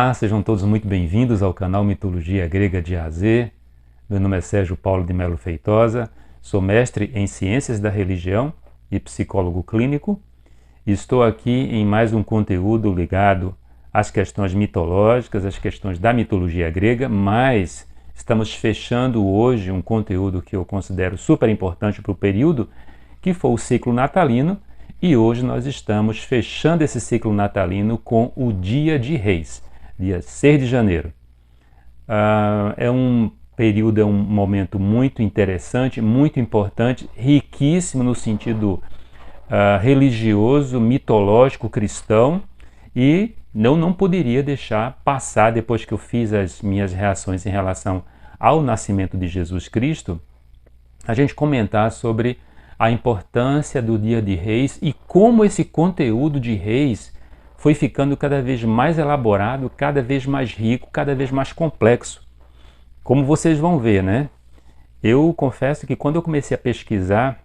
Olá, sejam todos muito bem-vindos ao canal Mitologia Grega de A a Z. Meu nome é Sérgio Paulo de Melo Feitosa, sou mestre em Ciências da Religião e psicólogo clínico. Estou aqui em mais um conteúdo ligado às questões mitológicas, às questões da mitologia grega, mas estamos fechando hoje um conteúdo que eu considero super importante para o período, que foi o ciclo natalino. E hoje nós estamos fechando esse ciclo natalino com o Dia de Reis, dia 6 de janeiro. É um período, é um momento muito interessante, muito importante, riquíssimo no sentido religioso, mitológico, cristão, e não poderia deixar passar, depois que eu fiz as minhas reações em relação ao nascimento de Jesus Cristo, a gente comentar sobre a importância do Dia de Reis e como esse conteúdo de Reis foi ficando cada vez mais elaborado, cada vez mais rico, cada vez mais complexo. Como vocês vão ver, né? Eu confesso que quando eu comecei a pesquisar,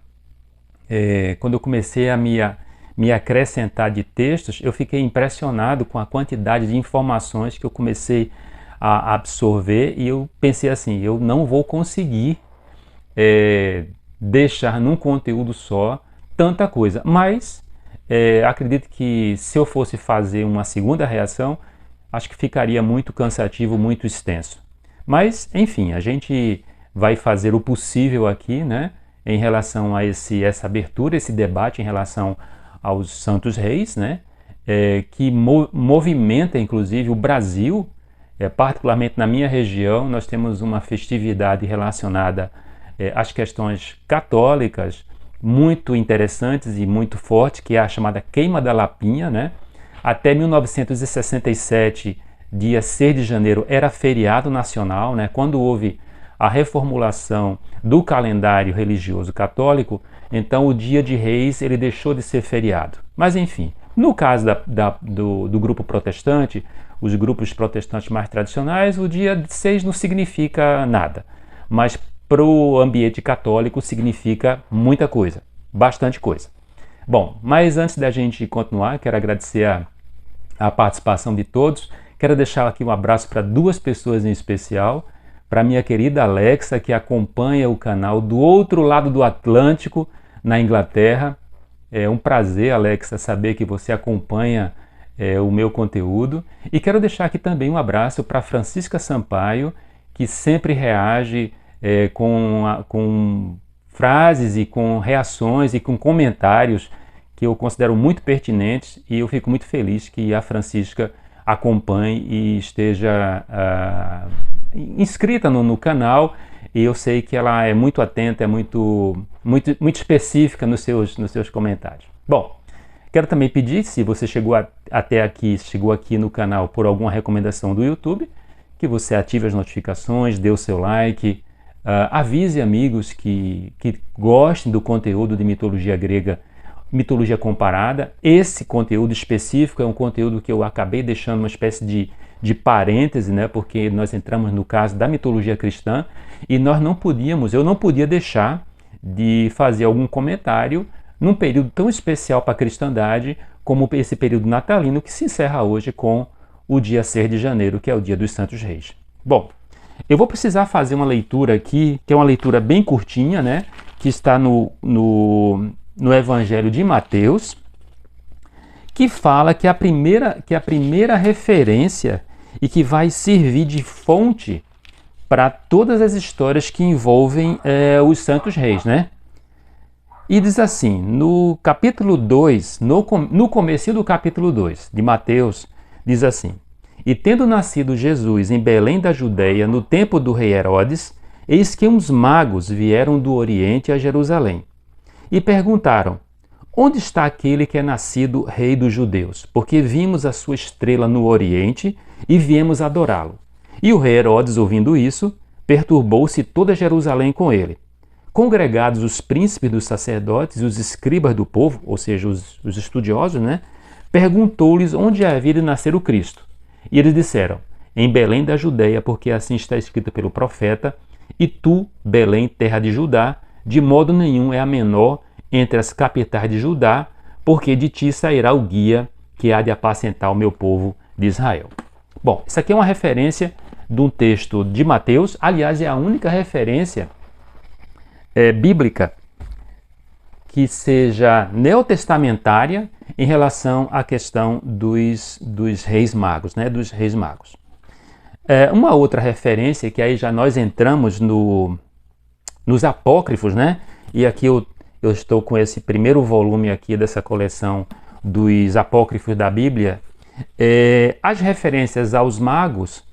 quando eu comecei a me acrescentar de textos, eu fiquei impressionado com a quantidade de informações que eu comecei a absorver, e eu pensei assim, eu não vou conseguir deixar num conteúdo só tanta coisa, mas acredito que se eu fosse fazer uma segunda reação, acho que ficaria muito cansativo, muito extenso. Mas, enfim, a gente vai fazer o possível aqui, né, em relação a essa abertura, esse debate em relação aos Santos Reis, né, que movimenta, inclusive, o Brasil, particularmente na minha região. Nós temos uma festividade relacionada as questões católicas muito interessantes e muito fortes, que é a chamada Queima da Lapinha, né? Até 1967, dia 6 de janeiro, era feriado nacional, né? Quando houve a reformulação do calendário religioso católico, então o Dia de Reis ele deixou de ser feriado. Mas enfim, no caso do grupo protestante, os grupos protestantes mais tradicionais, o dia 6 não significa nada, mas para o ambiente católico significa muita coisa, bastante coisa. Bom, mas antes da gente continuar, quero agradecer a participação de todos. Quero deixar aqui um abraço para duas pessoas em especial, para minha querida Alexa, que acompanha o canal do outro lado do Atlântico, na Inglaterra. É um prazer, Alexa, saber que você acompanha o meu conteúdo. E quero deixar aqui também um abraço para Francisca Sampaio, que sempre reage com frases e com reações e com comentários que eu considero muito pertinentes, e eu fico muito feliz que a Francisca acompanhe e esteja inscrita no canal, e eu sei que ela é muito atenta, é muito específica nos seus comentários. Bom, quero também pedir, se você chegou aqui no canal por alguma recomendação do YouTube, que você ative as notificações, dê o seu like, avise amigos que gostem do conteúdo de mitologia grega, mitologia comparada. Esse conteúdo específico é um conteúdo que eu acabei deixando uma espécie de parêntese, né, porque nós entramos no caso da mitologia cristã e eu não podia deixar de fazer algum comentário num período tão especial para a cristandade como esse período natalino, que se encerra hoje com o dia 6 de janeiro, que é o dia dos Santos Reis. Bom, eu vou precisar fazer uma leitura aqui, que é uma leitura bem curtinha, né? Que está no Evangelho de Mateus, que fala que a primeira referência e que vai servir de fonte para todas as histórias que envolvem os Santos Reis, né? E diz assim, no capítulo 2, no comecinho do capítulo 2 de Mateus, diz assim: E tendo nascido Jesus em Belém da Judeia, no tempo do rei Herodes, eis que uns magos vieram do Oriente a Jerusalém e perguntaram: Onde está aquele que é nascido rei dos judeus? Porque vimos a sua estrela no Oriente e viemos adorá-lo. E o rei Herodes, ouvindo isso, perturbou-se toda Jerusalém com ele. Congregados os príncipes dos sacerdotes e os escribas do povo, ou seja, os estudiosos, né, perguntou-lhes onde havia de nascer o Cristo. E eles disseram: Em Belém da Judeia, porque assim está escrito pelo profeta: E tu, Belém, terra de Judá, de modo nenhum é a menor entre as capitais de Judá, porque de ti sairá o guia que há de apacentar o meu povo de Israel. Bom, isso aqui é uma referência de um texto de Mateus, aliás, é a única referência bíblica que seja neotestamentária em relação à questão dos reis magos, né? Dos reis magos. Uma outra referência, que aí já nós entramos nos apócrifos, né? E aqui eu estou com esse primeiro volume aqui dessa coleção dos apócrifos da Bíblia. As referências aos magos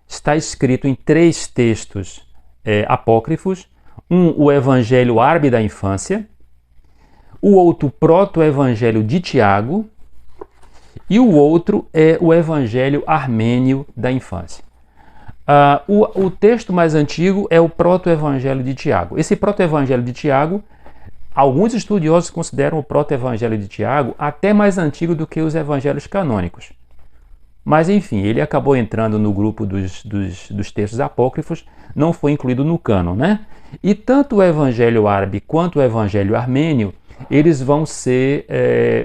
está escrito em 3 textos apócrifos. O Evangelho Árabe da Infância, o outro Proto-Evangelho de Tiago e o outro é o Evangelho Armênio da Infância. O texto mais antigo é o Proto-Evangelho de Tiago. Esse Proto-Evangelho de Tiago, alguns estudiosos consideram o Proto-Evangelho de Tiago até mais antigo do que os evangelhos canônicos. Mas, enfim, ele acabou entrando no grupo dos textos apócrifos, não foi incluído no cânon, né? E tanto o Evangelho Árabe quanto o Evangelho Armênio, eles vão ser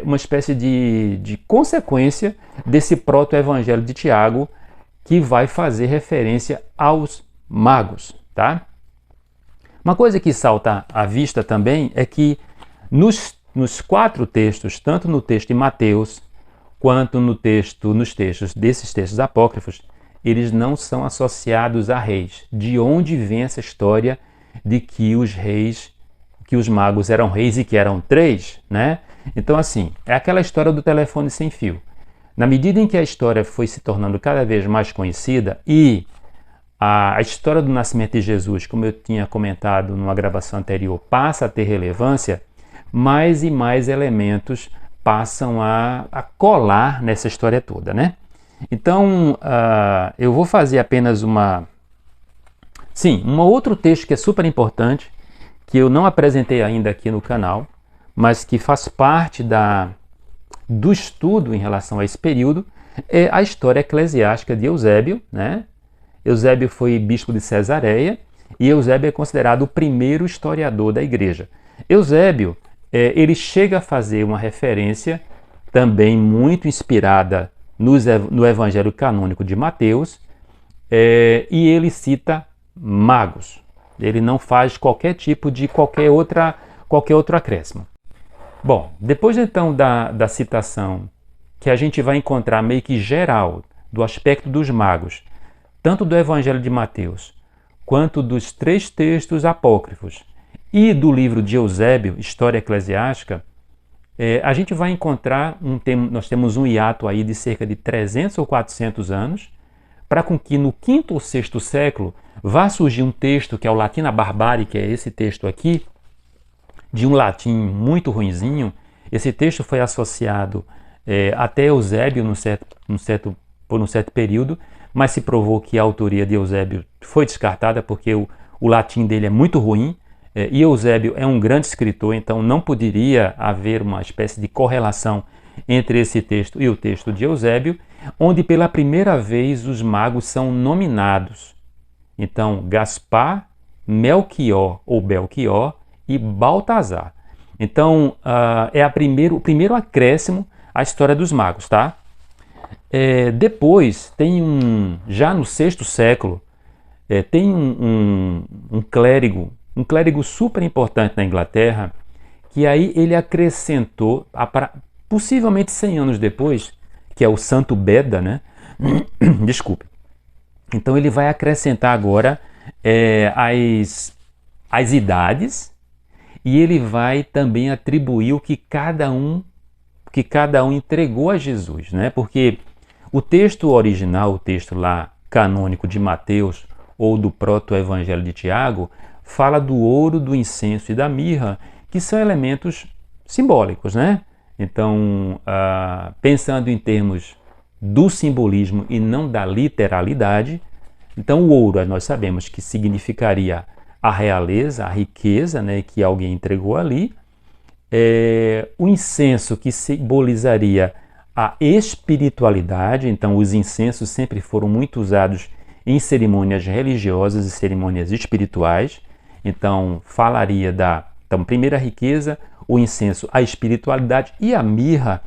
uma espécie de consequência desse Proto-Evangelho de Tiago, que vai fazer referência aos magos, tá? Uma coisa que salta à vista também é que nos 4 textos, tanto no texto de Mateus, quanto nos textos desses textos apócrifos, eles não são associados a reis. De onde vem essa história de que os magos eram reis e que eram 3, né? Então, assim, é aquela história do telefone sem fio. Na medida em que a história foi se tornando cada vez mais conhecida e a história do nascimento de Jesus, como eu tinha comentado numa gravação anterior, passa a ter relevância, mais e mais elementos passam a colar nessa história toda, né? Então, eu vou fazer apenas um outro texto que é super importante, que eu não apresentei ainda aqui no canal, mas que faz parte do estudo em relação a esse período, é a história eclesiástica de Eusébio, né? Eusébio foi bispo de Cesareia e Eusébio é considerado o primeiro historiador da igreja. Eusébio, ele chega a fazer uma referência também muito inspirada no Evangelho canônico de Mateus, e ele cita magos. Ele não faz qualquer tipo de qualquer outro acréscimo. Bom, depois então da citação que a gente vai encontrar meio que geral do aspecto dos magos, tanto do Evangelho de Mateus, quanto dos 3 textos apócrifos e do livro de Eusébio, História Eclesiástica, a gente vai encontrar, nós temos um hiato aí de cerca de 300 ou 400 anos, para com que no 5º ou 6º século vá surgir um texto que é o Latina Barbárie, que é esse texto aqui, de um latim muito ruinzinho. Esse texto foi associado até Eusébio por um certo período, mas se provou que a autoria de Eusébio foi descartada porque o latim dele é muito ruim, e Eusébio é um grande escritor, então não poderia haver uma espécie de correlação entre esse texto e o texto de Eusébio, onde pela primeira vez os magos são nominados. Então, Gaspar, Melquior ou Belchior e Baltazar. Então, é o primeiro acréscimo à história dos magos, tá? Depois, já no 6º século, tem um clérigo super importante na Inglaterra, que aí ele acrescentou, possivelmente 100 anos depois, que é o Santo Beda, né? Desculpe. Então ele vai acrescentar agora as idades, e ele vai também atribuir o que cada um entregou a Jesus, né? Porque o texto original, o texto lá canônico de Mateus ou do Proto-Evangelho de Tiago, fala do ouro, do incenso e da mirra, que são elementos simbólicos, né? Então, pensando em termos do simbolismo e não da literalidade, então o ouro, nós sabemos que significaria a realeza, a riqueza, né, que alguém entregou ali. O incenso, que simbolizaria a espiritualidade, então os incensos sempre foram muito usados em cerimônias religiosas e cerimônias espirituais. Então, falaria primeira riqueza, o incenso, a espiritualidade. E a mirra,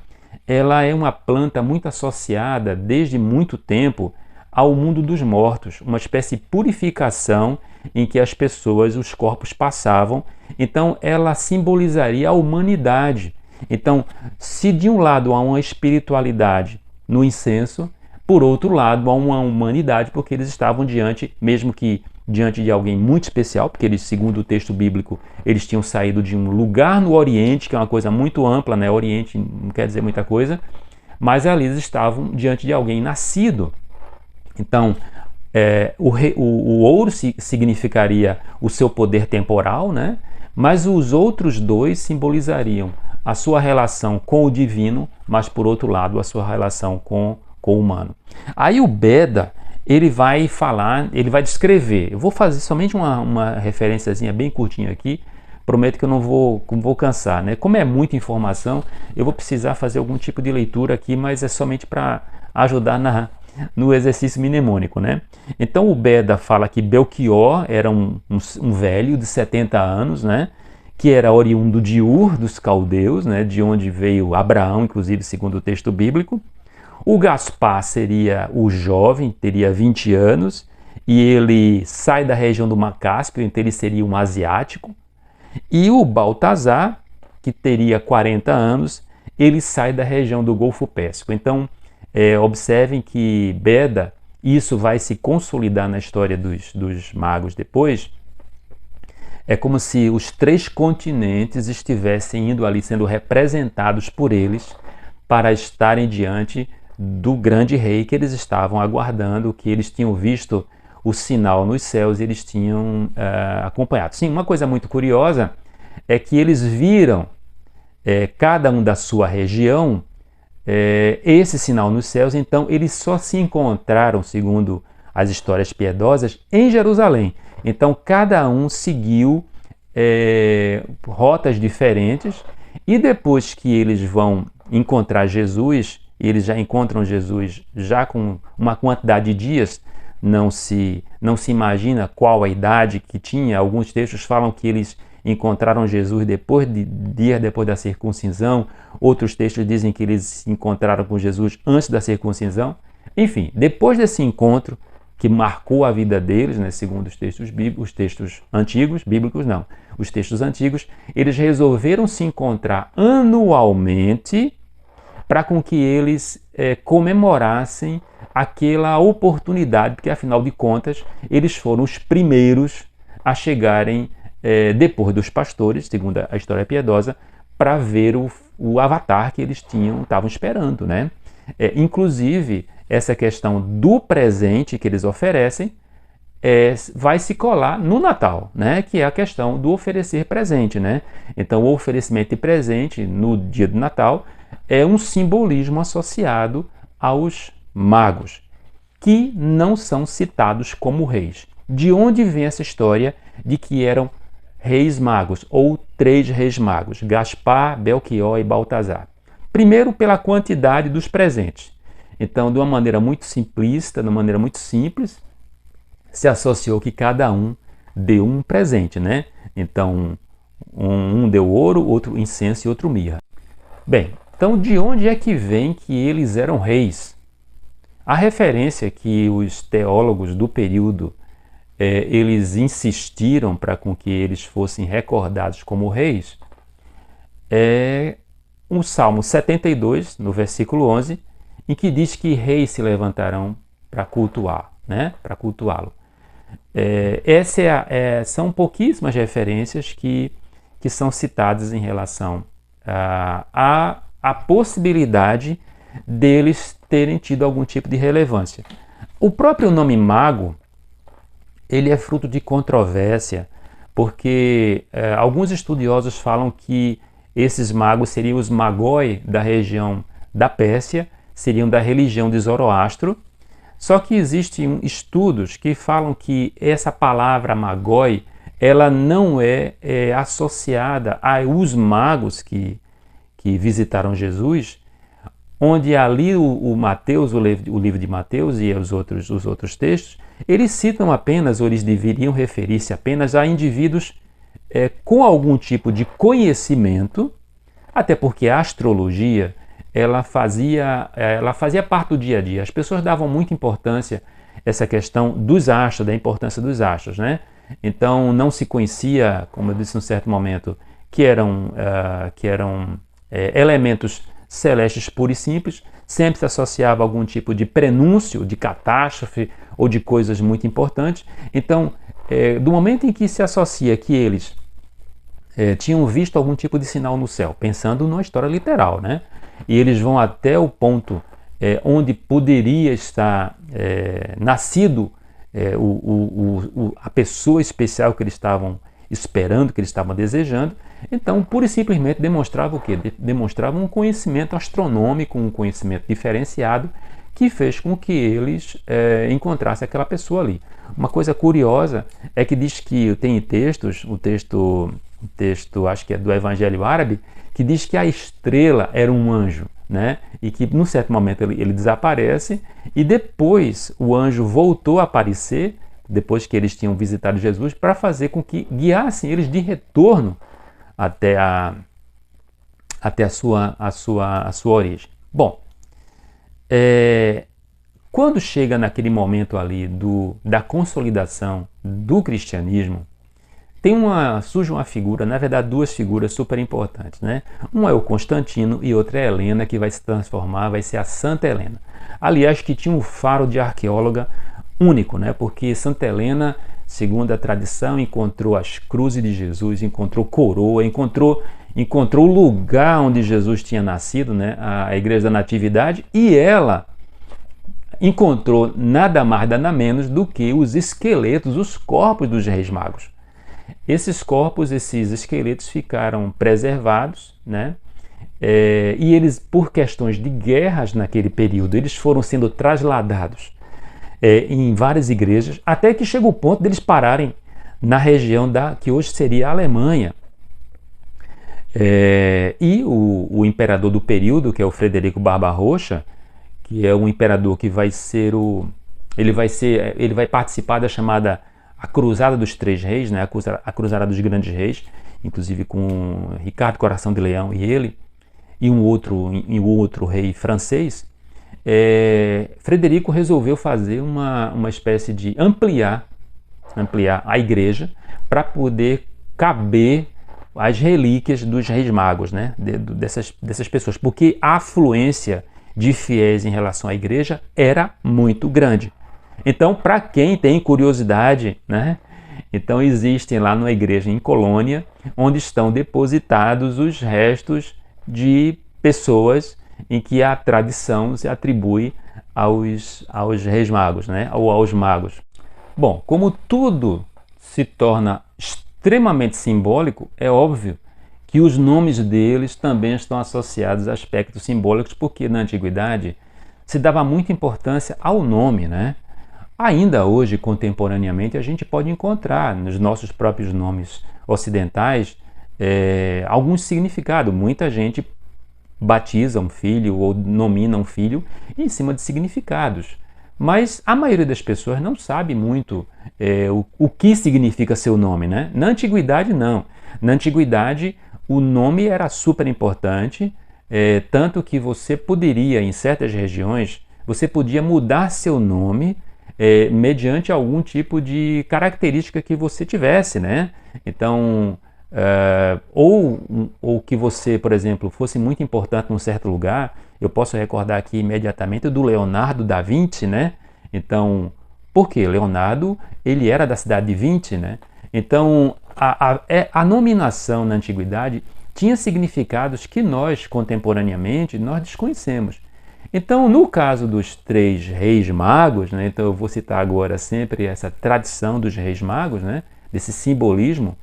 ela é uma planta muito associada desde muito tempo ao mundo dos mortos, uma espécie de purificação em que as pessoas, os corpos passavam. Então ela simbolizaria a humanidade. Então, se de um lado há uma espiritualidade no incenso, por outro lado há uma humanidade, porque eles estavam diante, mesmo que diante de alguém muito especial, porque eles, segundo o texto bíblico, eles tinham saído de um lugar no Oriente, que é uma coisa muito ampla, né? Oriente não quer dizer muita coisa, mas ali eles estavam diante de alguém nascido. Então, o ouro significaria o seu poder temporal, né? Mas os outros dois simbolizariam a sua relação com o divino, mas por outro lado a sua relação com o humano. Aí o Beda, ele vai falar, ele vai descrever. Eu vou fazer somente uma referenciazinha bem curtinha aqui. Prometo que eu não vou cansar, né? Como é muita informação, eu vou precisar fazer algum tipo de leitura aqui, mas é somente para ajudar no exercício mnemônico, né? Então o Beda fala que Belchior era um velho de 70 anos, né? Que era oriundo de Ur, dos caldeus, né? De onde veio Abraão, inclusive, segundo o texto bíblico. O Gaspar seria o jovem, teria 20 anos, e ele sai da região do Mar Cáspio, então ele seria um asiático. E o Baltazar, que teria 40 anos, ele sai da região do Golfo Pérsico. Então, observem que Beda, isso vai se consolidar na história dos magos depois. É como se os 3 continentes estivessem indo ali, sendo representados por eles, para estarem diante do grande rei que eles estavam aguardando, que eles tinham visto o sinal nos céus e eles tinham acompanhado. Sim, uma coisa muito curiosa é que eles viram, cada um da sua região, esse sinal nos céus. Então eles só se encontraram, segundo as histórias piedosas, em Jerusalém. Então cada um seguiu rotas diferentes, e depois que eles vão encontrar Jesus, eles já encontram Jesus já com uma quantidade de dias, não se imagina qual a idade que tinha. Alguns textos falam que eles encontraram Jesus dias depois da circuncisão, outros textos dizem que eles se encontraram com Jesus antes da circuncisão. Enfim, depois desse encontro que marcou a vida deles, né, segundo os textos bíblicos, os textos antigos, bíblicos não, os textos antigos, eles resolveram se encontrar anualmente para com que eles comemorassem aquela oportunidade, porque afinal de contas eles foram os primeiros a chegarem depois dos pastores, segundo a história piedosa, para ver o avatar que eles estavam esperando, né? Inclusive, essa questão do presente que eles oferecem vai se colar no Natal, né? Que é a questão do oferecer presente, né? Então, o oferecimento de presente no dia do Natal é um simbolismo associado aos magos, que não são citados como reis. De onde vem essa história de que eram reis magos, ou 3 reis magos, Gaspar, Belchior e Baltazar? Primeiro, pela quantidade dos presentes. Então, de uma maneira muito simplista, de uma maneira muito simples, se associou que cada um deu um presente, né? Então, um deu ouro, outro incenso e outro mirra. Bem, então de onde é que vem que eles eram reis? A referência que os teólogos do período eles insistiram para com que eles fossem recordados como reis é o Salmo 72, no versículo 11, em que diz que reis se levantarão para cultuar, né? Para cultuá-lo. São pouquíssimas referências que são citadas em relação à possibilidade deles terem tido algum tipo de relevância. O próprio nome mago, ele é fruto de controvérsia, porque alguns estudiosos falam que esses magos seriam os magoi da região da Pérsia, seriam da religião de Zoroastro. Só que existem estudos que falam que essa palavra magoi, ela não é associada aos magos que visitaram Jesus, onde ali o Mateus, o livro de Mateus e os outros textos, eles citam apenas, ou eles deveriam referir-se apenas a indivíduos com algum tipo de conhecimento, até porque a astrologia ela fazia parte do dia a dia. As pessoas davam muita importância essa questão dos astros, da importância dos astros, né? Então não se conhecia, como eu disse num certo momento, que eram elementos celestes puros e simples, sempre se associava a algum tipo de prenúncio, de catástrofe ou de coisas muito importantes. Então, do momento em que se associa que eles tinham visto algum tipo de sinal no céu, pensando numa história literal, né? E eles vão até o ponto onde poderia estar nascido a pessoa especial que eles estavam esperando, que eles estavam desejando. Então, pura e simplesmente demonstrava o quê? Demonstrava um conhecimento astronômico, um conhecimento diferenciado, que fez com que eles encontrassem aquela pessoa ali. Uma coisa curiosa é que diz que tem textos, o texto acho que é do Evangelho Árabe, que diz que a estrela era um anjo, né? E que num certo momento ele desaparece e depois o anjo voltou a aparecer, depois que eles tinham visitado Jesus, para fazer com que guiassem eles de retorno até a sua origem. Bom, quando chega naquele momento ali da consolidação do cristianismo, surge uma figura, na verdade duas figuras super importantes, né? Um é o Constantino e outra é a Helena, que vai se transformar, vai ser a Santa Helena. Aliás, que tinha um faro de arqueóloga único, né? Porque Santa Helena, segundo a tradição, encontrou as cruzes de Jesus, encontrou coroa, encontrou o lugar onde Jesus tinha nascido, né? A Igreja da Natividade, e ela encontrou nada mais, nada menos do que os esqueletos, os corpos dos Reis Magos. Esses corpos, esses esqueletos ficaram preservados, né? E eles, por questões de guerras naquele período, eles foram sendo trasladados em várias igrejas, até que chegou o ponto deles pararem na região que hoje seria a Alemanha. E o imperador do período, que é o Frederico Barbarroxa, que é um imperador que ele vai participar da chamada a Cruzada dos Três Reis, né? A Cruzada dos Grandes Reis, inclusive com Ricardo Coração de Leão e ele, e um outro rei francês. Frederico resolveu fazer uma espécie de ampliar a igreja para poder caber as relíquias dos Reis Magos, né? Dessas pessoas, porque a afluência de fiéis em relação à igreja era muito grande. Então, para quem tem curiosidade, né? Então existem lá numa igreja em Colônia, onde estão depositados os restos de pessoas em que a tradição se atribui aos Reis Magos, né? Ou aos magos. Bom, como tudo se torna extremamente simbólico, é óbvio que os nomes deles também estão associados a aspectos simbólicos, porque na antiguidade se dava muita importância ao nome, né? Ainda hoje, contemporaneamente, a gente pode encontrar nos nossos próprios nomes ocidentais algum significado. Muita gente batiza um filho ou nomina um filho em cima de significados. Mas a maioria das pessoas não sabe muito o que significa seu nome, né? Na antiguidade, não. Na antiguidade, o nome era super importante, tanto que você poderia, em certas regiões, você podia mudar seu nome mediante algum tipo de característica que você tivesse, né? Então, ou que você, por exemplo, fosse muito importante num certo lugar. Eu posso recordar aqui imediatamente do Leonardo da Vinci, né? Então, por quê? Leonardo, ele era da cidade de Vinci, né? Então, a nominação na antiguidade tinha significados que nós, contemporaneamente, nós desconhecemos. Então, no caso dos três reis magos, né, então eu vou citar agora sempre essa tradição dos reis magos, né, desse simbolismo,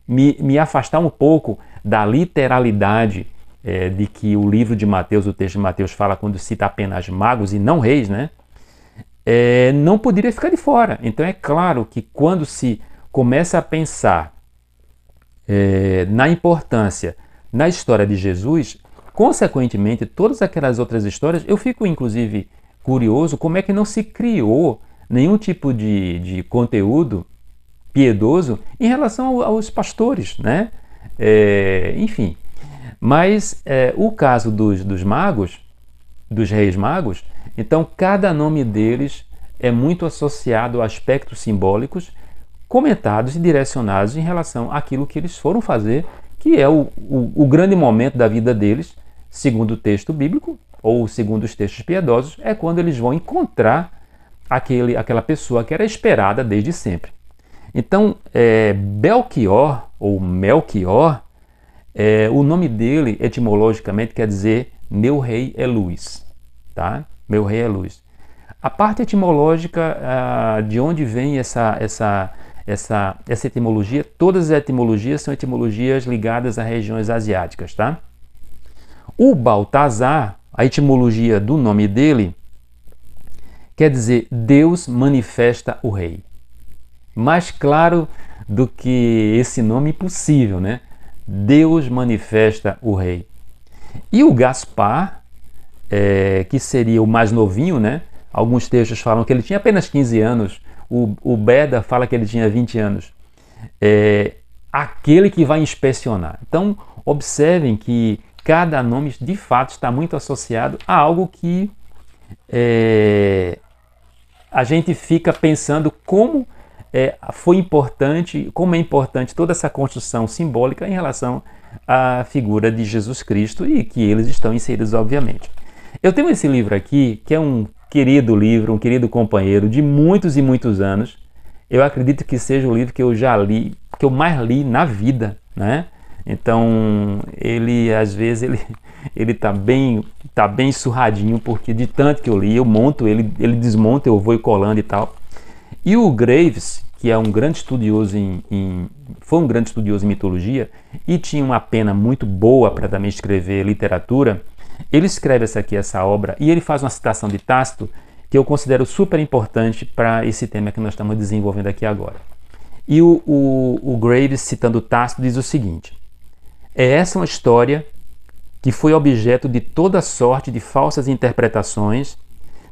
me afastar um pouco da literalidade de que o livro de Mateus, o texto de Mateus fala quando cita apenas magos e não reis, né, não poderia ficar de fora. Então é claro que quando se começa a pensar na importância na história de Jesus, consequentemente, todas aquelas outras histórias, eu fico inclusive curioso como é que não se criou nenhum tipo de conteúdo piedoso em relação aos pastores, né? Enfim, mas o caso dos magos, dos reis magos, Então, cada nome deles é muito associado a aspectos simbólicos comentados e direcionados em relação àquilo que eles foram fazer, que é o grande momento da vida deles, segundo o texto bíblico, ou segundo os textos piedosos, é quando eles vão encontrar aquela pessoa que era esperada desde sempre. Então, Belchior, ou Melchior, o nome dele, etimologicamente, quer dizer meu rei é luz. Tá? Meu rei é luz. A parte etimológica, de onde vem essa etimologia, todas as etimologias são etimologias ligadas a regiões asiáticas. Tá? O Baltazar, a etimologia do nome dele, quer dizer Deus manifesta o rei. Mais claro do que esse nome impossível, né? Deus manifesta o rei. E o Gaspar, que seria o mais novinho, né? Alguns textos falam que ele tinha apenas 15 anos, o Beda fala que ele tinha 20 anos. Aquele que vai inspecionar. Então, observem que cada nome, de fato, está muito associado a algo que a gente fica pensando como foi importante, como é importante toda essa construção simbólica em relação à figura de Jesus Cristo e que eles estão inseridos, obviamente. Eu tenho esse livro aqui, que é um querido livro, um querido companheiro de muitos e muitos anos. Eu acredito que seja o livro que eu já li, que eu mais li na vida, né? Então, ele, às vezes, ele tá bem surradinho, porque de tanto que eu li, eu monto, ele desmonta, eu vou e colando e tal. E o Graves, que é um grande estudioso foi um grande estudioso em mitologia e tinha uma pena muito boa para também escrever literatura, ele escreve essa obra e ele faz uma citação de Tácito que eu considero super importante para esse tema que nós estamos desenvolvendo aqui agora. E o Graves, citando Tácito, diz o seguinte: essa uma história que foi objeto de toda sorte de falsas interpretações,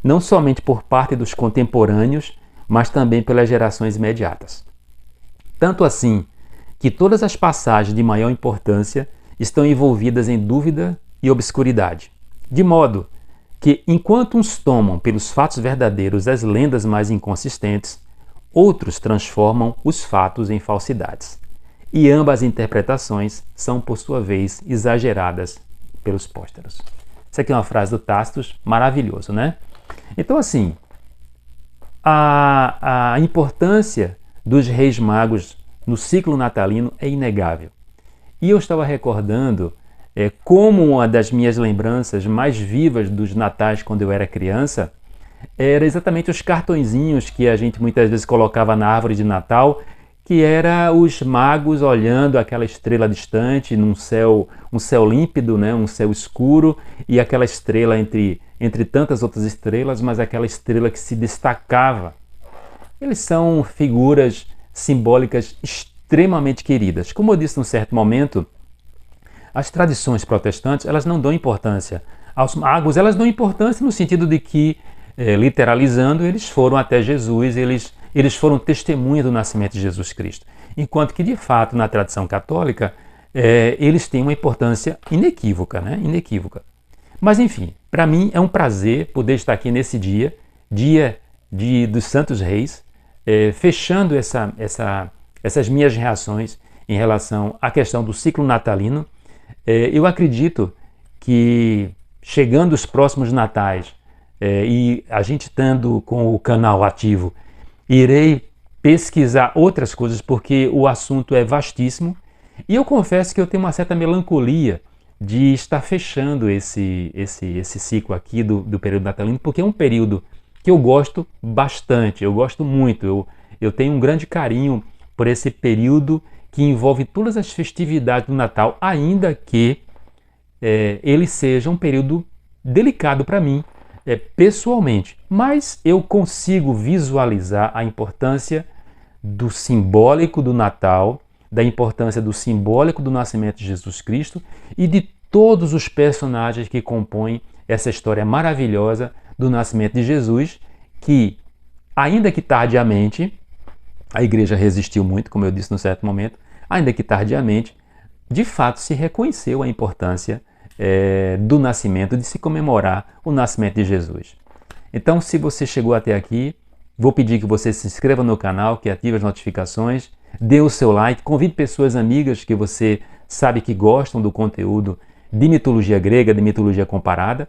não somente por parte dos contemporâneos, mas também pelas gerações imediatas. Tanto assim que todas as passagens de maior importância estão envolvidas em dúvida e obscuridade, de modo que, enquanto uns tomam pelos fatos verdadeiros as lendas mais inconsistentes, outros transformam os fatos em falsidades. E ambas as interpretações são, por sua vez, exageradas pelos pósteros. Isso aqui é uma frase do Tácito, maravilhoso, né? Então, assim, a importância dos Reis Magos no ciclo natalino é inegável. E eu estava recordando como uma das minhas lembranças mais vivas dos natais quando eu era criança era exatamente os cartõezinhos que a gente muitas vezes colocava na árvore de Natal, que era os magos olhando aquela estrela distante num céu, um céu límpido, né, um céu escuro, e aquela estrela entre tantas outras estrelas, mas aquela estrela que se destacava. Eles são figuras simbólicas extremamente queridas. Como eu disse num certo momento, as tradições protestantes, elas não dão importância aos magos, elas dão importância no sentido de que, literalizando, eles foram até Jesus, eles foram testemunha do nascimento de Jesus Cristo. Enquanto que, de fato, na tradição católica, eles têm uma importância inequívoca, né? Inequívoca. Mas, enfim, para mim é um prazer poder estar aqui nesse dia dos Santos Reis, fechando essas minhas reações em relação à questão do ciclo natalino. Eu acredito que, chegando os próximos natais, e a gente estando com o canal ativo, irei pesquisar outras coisas, porque o assunto é vastíssimo, e eu confesso que eu tenho uma certa melancolia de estar fechando esse ciclo aqui do período natalino, porque é um período que eu gosto bastante, eu gosto muito, eu tenho um grande carinho por esse período que envolve todas as festividades do Natal, ainda que ele seja um período delicado para mim, pessoalmente, mas eu consigo visualizar a importância do simbólico do Natal, da importância do simbólico do nascimento de Jesus Cristo e de todos os personagens que compõem essa história maravilhosa do nascimento de Jesus, que, ainda que tardiamente, a igreja resistiu muito, como eu disse no certo momento, ainda que tardiamente, de fato se reconheceu a importância do nascimento, de se comemorar o nascimento de Jesus. Então, se você chegou até aqui, vou pedir que você se inscreva no canal, que ative as notificações, dê o seu like, convide pessoas amigas que você sabe que gostam do conteúdo de mitologia grega, de mitologia comparada.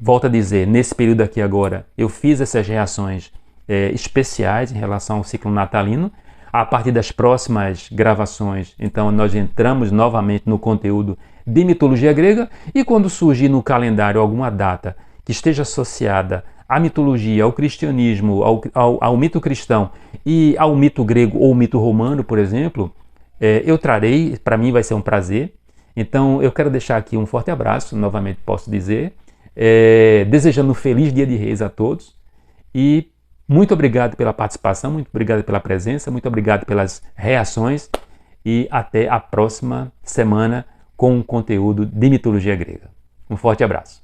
Volto a dizer, nesse período aqui agora, eu fiz essas reações especiais em relação ao ciclo natalino. A partir das próximas gravações, então, nós entramos novamente no conteúdo de mitologia grega, e quando surgir no calendário alguma data que esteja associada à mitologia, ao cristianismo, ao mito cristão e ao mito grego ou mito romano, por exemplo, eu trarei, para mim vai ser um prazer. Então eu quero deixar aqui um forte abraço, novamente posso dizer, desejando um feliz Dia de Reis a todos, e muito obrigado pela participação, muito obrigado pela presença, muito obrigado pelas reações, e até a próxima semana com um conteúdo de mitologia grega. Um forte abraço.